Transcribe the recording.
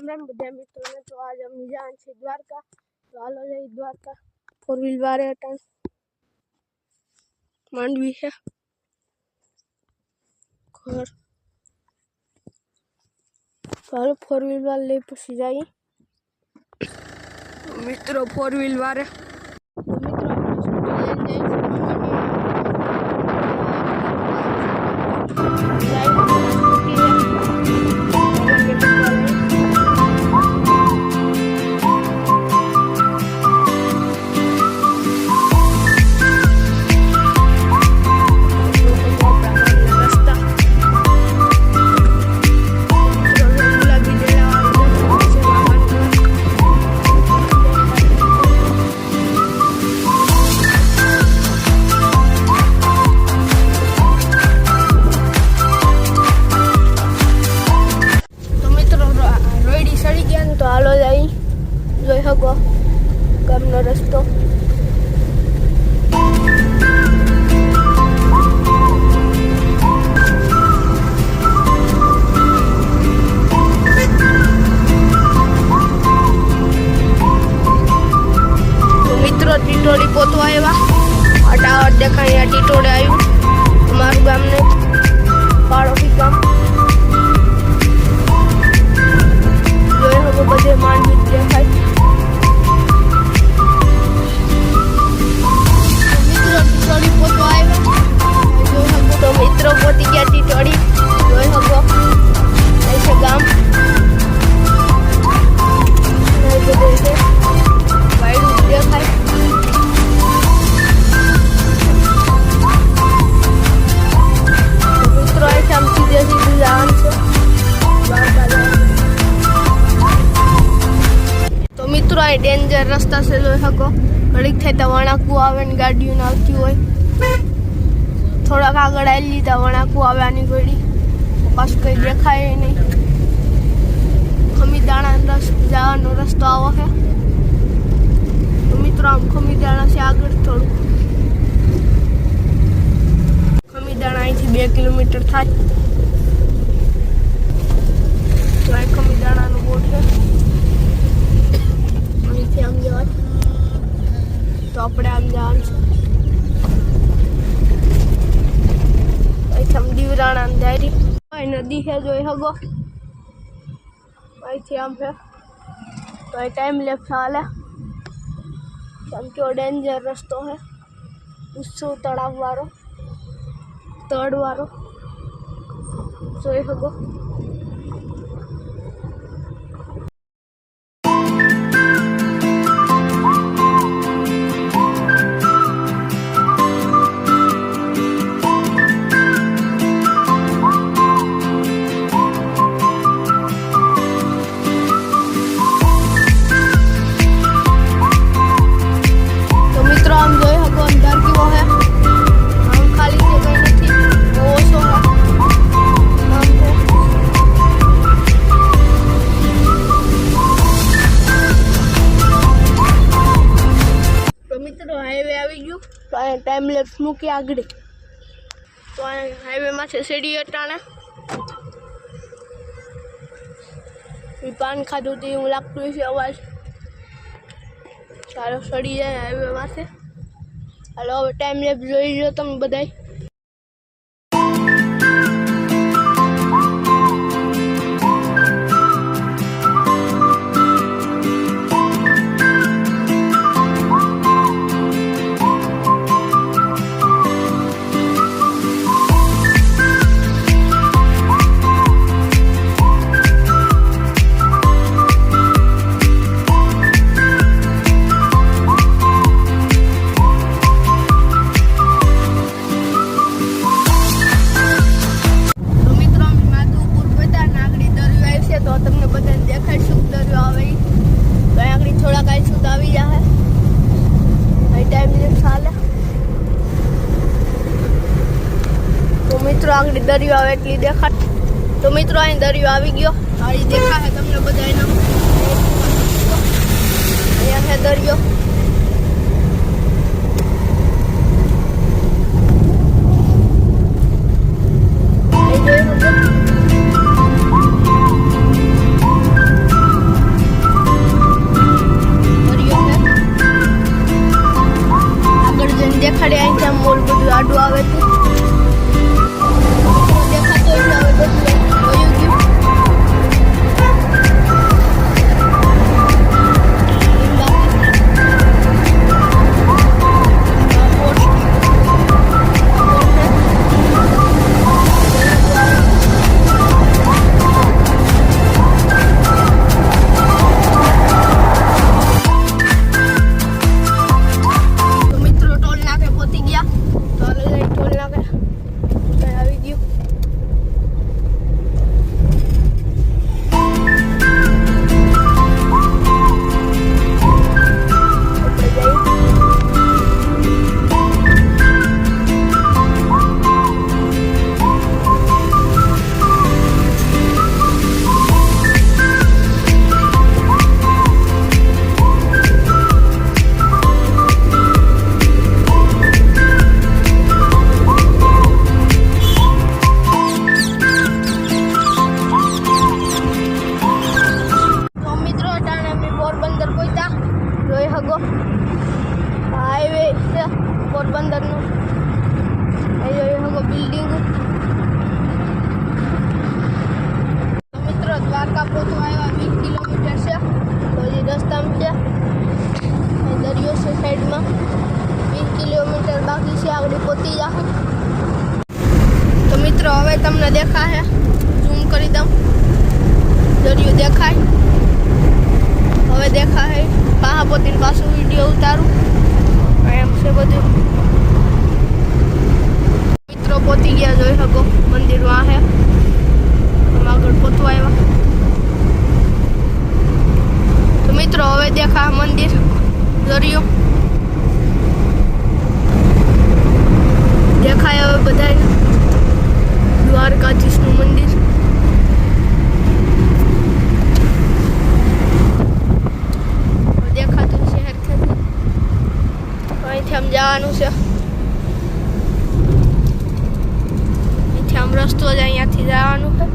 राम બધા મિત્રોને। તો આજ અમે જાન છે દ્વારકા। તો હાલો જઈ દ્વારકા। 4 વ્હીલ વારે અટણ માંડવી છે ઘર। હાલો 4 વ્હીલ વારે લઈ પછી જઈએ મિત્રો 4 વ્હીલ વારે। तो हालो जाई जोई हगो गामनो रस्तो। तो मित्रों टीटोड़ी पोतवा आया टावर देखा टीटोड़े आयु अमरु गाम ने पाड़ोशी गाम बजे मांडवी देखाय। टीटोड़ी पोतवा आया तो मित्रों पोती गया टीटोड़ी जोई हगो ऐसे गाम वाइड देखाय। मित्रों ऐसे हम सीधे सीधे जान से मित्रों आ डेंजर रस्ता से जो हको घड़ीक थे तो वणाकू आवे ने गाड़ियों आवती होय थोड़ा आगळ आली तो वणाकू आवे आनी गड़ी पास कई देखाय नहीं। खमीदाणा जानो रस्तो आवो है तो मित्रों हम खमीदाणा से आगळ थोड़ू खमीदाणा અહીંથી 2 કિલોમીટર થાય તો આ ખમીદાણાનો બોટ છે। आम जान तो अपने आम जान हम दीवराण अंधेरी नदी है जो हगो थी आम है तो टाइम लेफ्ट हाल है केम के डेंजर रस्तो है उस्सू तड़ाव वारो तड़ वारो जो हगो। टाइम लेफ्ट मूकी आगड़ी तो हाईवे में से सीढ़ी अटाणे पान खाधु थी हूँ लगत है अवाज चालो सड़ी जाए हाईवे में से। हलो हम टाइम लेफ्ट जोई लो तम बधाई। मित्रों आगड़ी दरियो आवे एटली देखा तो मित्रों अहीं दरियो आवी गयो आ देखा है तमने बधाईने अहींया है दरियो। પોરબંદરનું અહીં હવે બિલ્ડિંગ. તો મિત્રો દ્વારકા પહોંચવા આવ્યા 20 કિલોમીટર છે. તો હજી રસ્તામાં છે, દરિયો છે સાઈડમાં. 20 કિલોમીટર બાકી છે, આગળ પહોંચી જાવ. તો મિત્રો હવે તમને દેખાશે, ઝૂમ કરી દઉં, દરિયો દેખાય. હવે દેખાય પાહા પોતીને પાછું વિડીયો ઉતારું એમ છે બધું. મિત્રો પહોંચી ગયા, જોઈ શકો મંદિર વાં હે. આગળ પહોંચવા આવ્યા. તો મિત્રો હવે દેખા મંદિર, દરિયો દેખાય. હવે બધા દ્વારકાધીશનું મંદિર. દેખાતું શહેર છે, અહીંથી આમ જવાનું છે. અહીંથી આમ રસ્તો જ અહીંયાથી જવાનું છે.